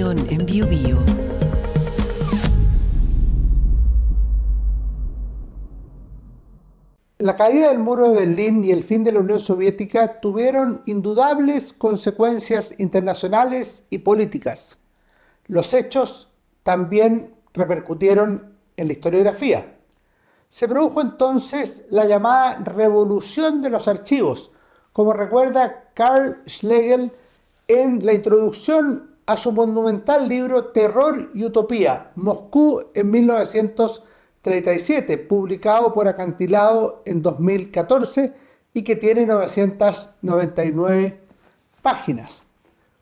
opinión en Biobío. La caída del muro de Berlín y el fin de la Unión Soviética tuvieron indudables consecuencias internacionales y políticas. Los hechos también repercutieron en la historiografía. Se produjo entonces la llamada Revolución de los Archivos, como recuerda Carl Schlegel en la introducción a su monumental libro Terror y Utopía, Moscú en 1937, publicado por Acantilado en 2014 y que tiene 999 páginas.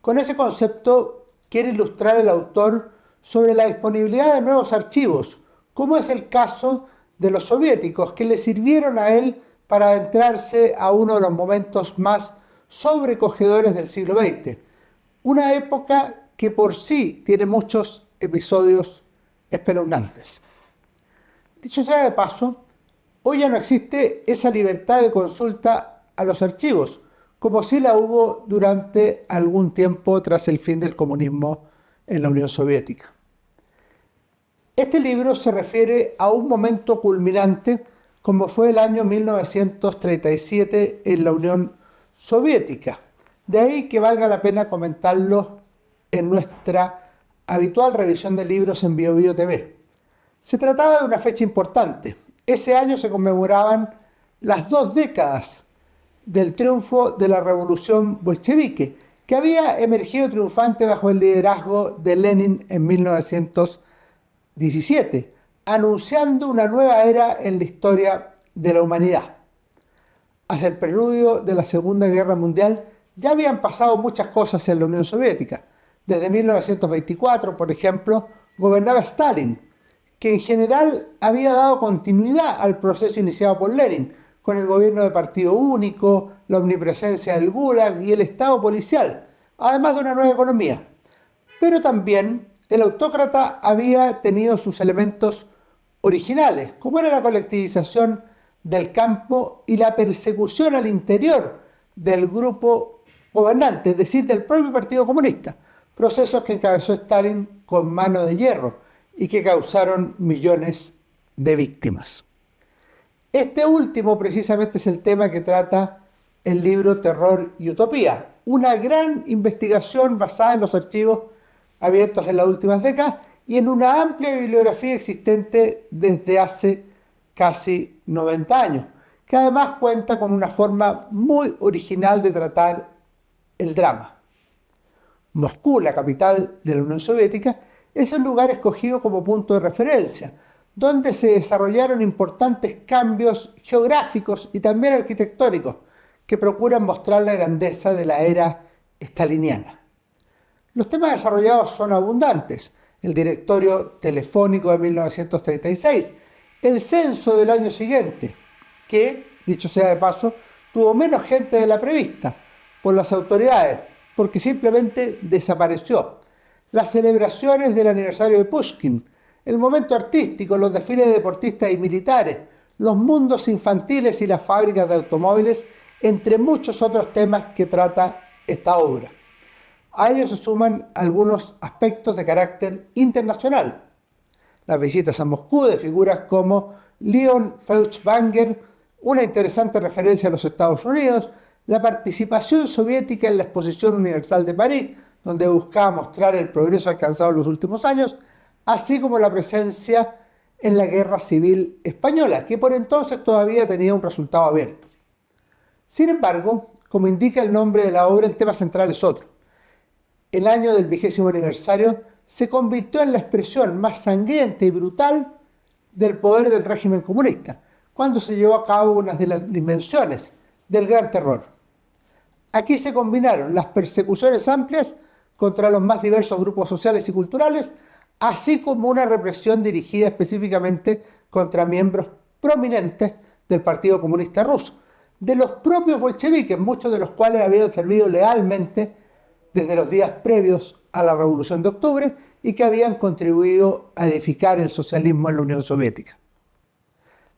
Con ese concepto quiere ilustrar el autor sobre la disponibilidad de nuevos archivos, como es el caso de los soviéticos, que le sirvieron a él para adentrarse a uno de los momentos más sobrecogedores del siglo XX, una época que por sí tiene muchos episodios espeluznantes. Dicho sea de paso, hoy ya no existe esa libertad de consulta a los archivos, como sí la hubo durante algún tiempo tras el fin del comunismo en la Unión Soviética. Este libro se refiere a un momento culminante como fue el año 1937 en la Unión Soviética. De ahí que valga la pena comentarlo en nuestra habitual revisión de libros en Biobío TV. Se trataba de una fecha importante. Ese año se conmemoraban las 2 décadas del triunfo de la revolución bolchevique, que había emergido triunfante bajo el liderazgo de Lenin en 1917, anunciando una nueva era en la historia de la humanidad. Hacia el preludio de la Segunda Guerra Mundial ya habían pasado muchas cosas en la Unión Soviética. Desde 1924, por ejemplo, gobernaba Stalin, que en general había dado continuidad al proceso iniciado por Lenin, con el gobierno de partido único, la omnipresencia del Gulag y el Estado policial, además de una nueva economía. Pero también el autócrata había tenido sus elementos originales, como era la colectivización del campo y la persecución al interior del grupo gobernante, es decir, del propio Partido Comunista, procesos que encabezó Stalin con mano de hierro y que causaron millones de víctimas. Este último precisamente es el tema que trata el libro Terror y Utopía, una gran investigación basada en los archivos abiertos en las últimas décadas y en una amplia bibliografía existente desde hace casi 90 años, que además cuenta con una forma muy original de tratar el drama. Moscú, la capital de la Unión Soviética, es el lugar escogido como punto de referencia, donde se desarrollaron importantes cambios geográficos y también arquitectónicos que procuran mostrar la grandeza de la era staliniana. Los temas desarrollados son abundantes: el directorio telefónico de 1936, el censo del año siguiente, que, dicho sea de paso, tuvo menos gente de la prevista por las autoridades, porque simplemente desapareció, las celebraciones del aniversario de Pushkin, el momento artístico, los desfiles de deportistas y militares, los mundos infantiles y las fábricas de automóviles, entre muchos otros temas que trata esta obra. A ellos se suman algunos aspectos de carácter internacional: las visitas a Moscú de figuras como Leon Feuchtwanger, una interesante referencia a los Estados Unidos, la participación soviética en la Exposición Universal de París, donde buscaba mostrar el progreso alcanzado en los últimos años, así como la presencia en la Guerra Civil Española, que por entonces todavía tenía un resultado abierto. Sin embargo, como indica el nombre de la obra, el tema central es otro. El año del 20º aniversario se convirtió en la expresión más sangrienta y brutal del poder del régimen comunista, cuando se llevó a cabo una de las dimensiones del Gran Terror. Aquí se combinaron las persecuciones amplias contra los más diversos grupos sociales y culturales, así como una represión dirigida específicamente contra miembros prominentes del Partido Comunista Ruso, de los propios bolcheviques, muchos de los cuales habían servido lealmente desde los días previos a la Revolución de Octubre y que habían contribuido a edificar el socialismo en la Unión Soviética.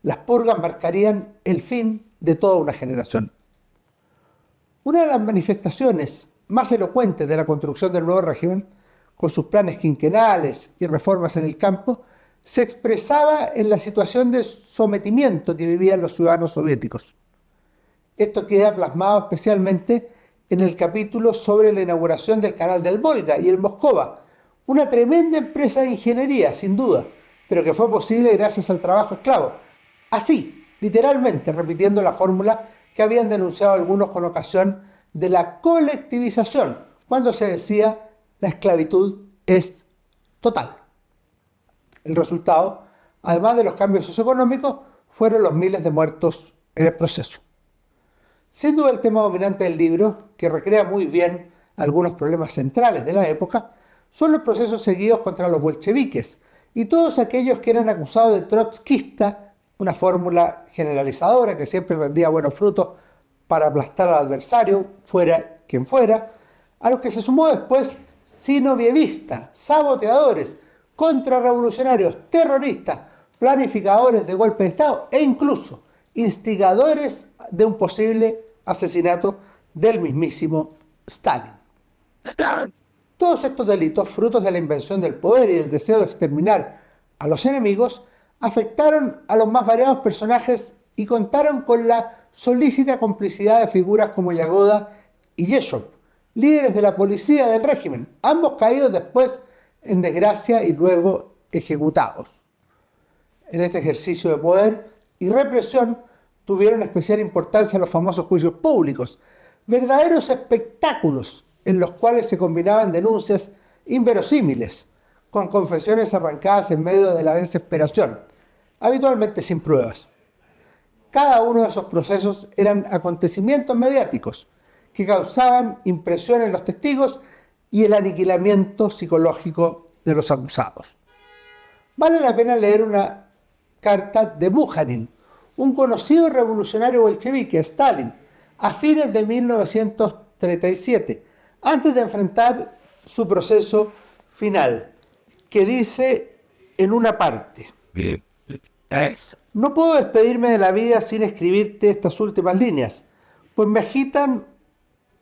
Las purgas marcarían el fin de toda una generación. Una de las manifestaciones más elocuentes de la construcción del nuevo régimen con sus planes quinquenales y reformas en el campo, se expresaba en la situación de sometimiento que vivían los ciudadanos soviéticos. Esto queda plasmado especialmente en el capítulo sobre la inauguración del canal del Volga y el Moscova, una tremenda empresa de ingeniería, sin duda, pero que fue posible gracias al trabajo esclavo. Así, literalmente repitiendo la fórmula que habían denunciado algunos con ocasión de la colectivización, cuando se decía la esclavitud es total. El resultado, además de los cambios socioeconómicos, fueron los miles de muertos en el proceso. Sin duda el tema dominante del libro, que recrea muy bien algunos problemas centrales de la época, son los procesos seguidos contra los bolcheviques y todos aquellos que eran acusados de trotskista, una fórmula generalizadora que siempre rendía buenos frutos para aplastar al adversario, fuera quien fuera, a los que se sumó después sinovievista, saboteadores, contrarrevolucionarios, terroristas, planificadores de golpe de Estado e incluso instigadores de un posible asesinato del mismísimo Stalin. Todos estos delitos, frutos de la invención del poder y del deseo de exterminar a los enemigos, afectaron a los más variados personajes y contaron con la solícita complicidad de figuras como Yagoda y Yeshov, líderes de la policía del régimen, ambos caídos después en desgracia y luego ejecutados. En este ejercicio de poder y represión tuvieron especial importancia los famosos juicios públicos, verdaderos espectáculos en los cuales se combinaban denuncias inverosímiles con confesiones arrancadas en medio de la desesperación, habitualmente sin pruebas. Cada uno de esos procesos eran acontecimientos mediáticos que causaban impresión en los testigos y el aniquilamiento psicológico de los acusados. Vale la pena leer una carta de Bukharin, un conocido revolucionario bolchevique, Stalin, a fines de 1937, antes de enfrentar su proceso final, que dice en una parte: no puedo despedirme de la vida sin escribirte estas últimas líneas, pues me agitan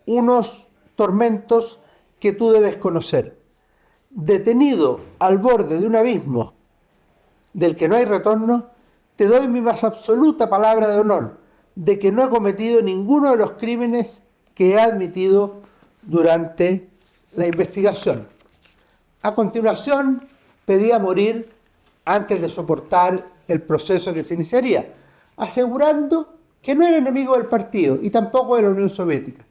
unos tormentos que tú debes conocer. Detenido al borde de un abismo del que no hay retorno, te doy mi más absoluta palabra de honor de que no he cometido ninguno de los crímenes que he admitido durante la investigación. A continuación, pedía morir antes de soportar el proceso que se iniciaría, asegurando que no era enemigo del partido y tampoco de la Unión Soviética.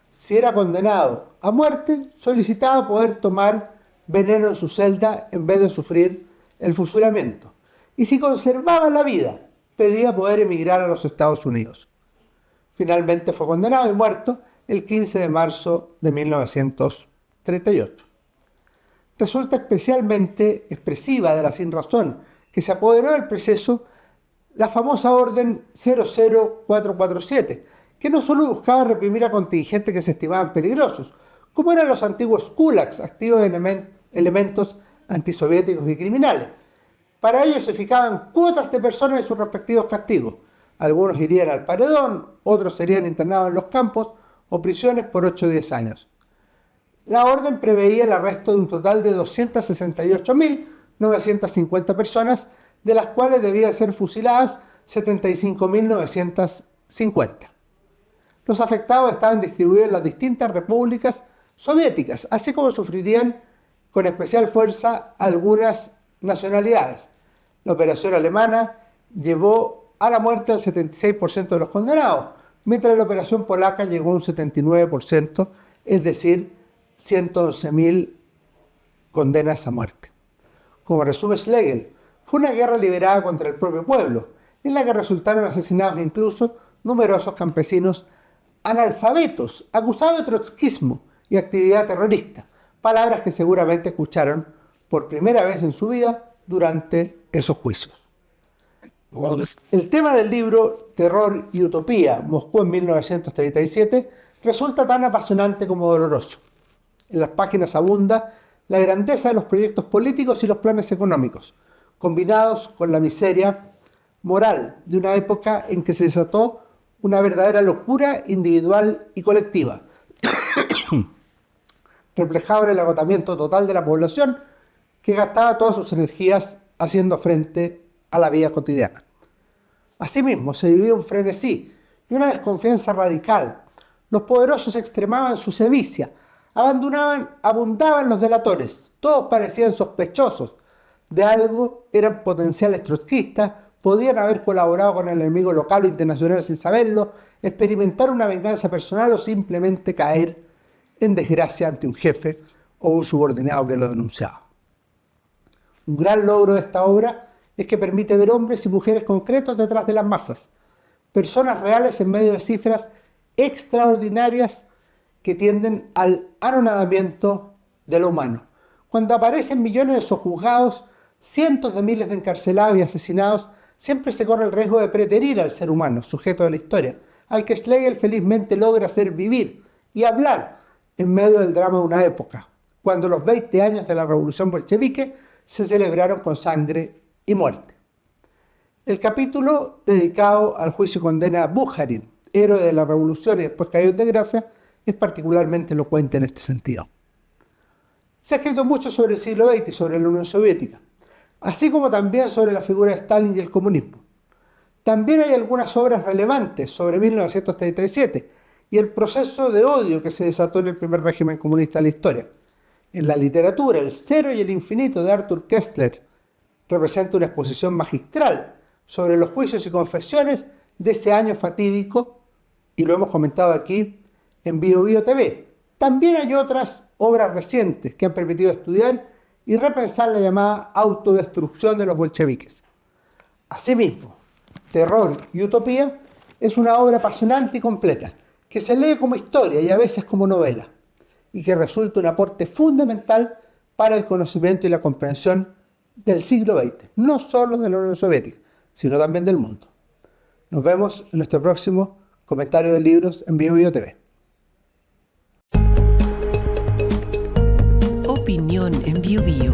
Si era condenado a muerte, solicitaba poder tomar veneno en su celda en vez de sufrir el fusilamiento. Y si conservaba la vida, pedía poder emigrar a los Estados Unidos. Finalmente fue condenado y muerto el 15 de marzo de 1938. Resulta especialmente expresiva de la sinrazón que se apoderó del proceso la famosa Orden 00447, que no solo buscaba reprimir a contingentes que se estimaban peligrosos, como eran los antiguos kulaks, activos en elementos antisoviéticos y criminales. Para ello se fijaban cuotas de personas en sus respectivos castigos. Algunos irían al paredón, otros serían internados en los campos o prisiones por 8 o 10 años. La orden preveía el arresto de un total de 268.950 personas, de las cuales debían ser fusiladas 75.950. Los afectados estaban distribuidos en las distintas repúblicas soviéticas, así como sufrirían con especial fuerza algunas nacionalidades. La operación alemana llevó a la muerte al 76% de los condenados, mientras la operación polaca llegó a un 79%, es decir, 111.000 condenas a muerte. Como resume Schlegel, fue una guerra liberada contra el propio pueblo, en la que resultaron asesinados incluso numerosos campesinos analfabetos, acusados de trotskismo y actividad terrorista, palabras que seguramente escucharon por primera vez en su vida durante esos juicios. El tema del libro Terror y Utopía, Moscú en 1937, resulta tan apasionante como doloroso. En las páginas abunda la grandeza de los proyectos políticos y los planes económicos, combinados con la miseria moral de una época en que se desató una verdadera locura individual y colectiva. reflejado en el agotamiento total de la población que gastaba todas sus energías haciendo frente a la vida cotidiana. Asimismo, se vivía un frenesí y una desconfianza radical. Los poderosos extremaban su sevicia, abundaban los delatores, todos parecían sospechosos de algo, eran potenciales trotskistas, podían haber colaborado con el enemigo local o internacional sin saberlo, experimentar una venganza personal o simplemente caer en desgracia ante un jefe o un subordinado que lo denunciaba. Un gran logro de esta obra es que permite ver hombres y mujeres concretos detrás de las masas, personas reales en medio de cifras extraordinarias que tienden al anonadamiento de lo humano. Cuando aparecen millones de sojuzgados, cientos de miles de encarcelados y asesinados, siempre se corre el riesgo de preterir al ser humano, sujeto de la historia, al que Schlegel felizmente logra hacer vivir y hablar en medio del drama de una época, cuando los 20 años de la revolución bolchevique se celebraron con sangre y muerte. El capítulo dedicado al juicio y condena a Bukharin, héroe de la revolución y después caído en desgracia, es particularmente elocuente en este sentido. Se ha escrito mucho sobre el siglo XX y sobre la Unión Soviética, así como también sobre la figura de Stalin y el comunismo. También hay algunas obras relevantes sobre 1937 y el proceso de odio que se desató en el primer régimen comunista de la historia. En la literatura, El cero y el infinito de Arthur Koestler representa una exposición magistral sobre los juicios y confesiones de ese año fatídico, y lo hemos comentado aquí en BioBio TV. También hay otras obras recientes que han permitido estudiar y repensar la llamada autodestrucción de los bolcheviques. Asimismo, Terror y Utopía es una obra apasionante y completa, que se lee como historia y a veces como novela, y que resulta un aporte fundamental para el conocimiento y la comprensión del siglo XX, no solo de la Unión Soviética, sino también del mundo. Nos vemos en nuestro próximo comentario de libros en BioBio TV. Opinión en BioBio.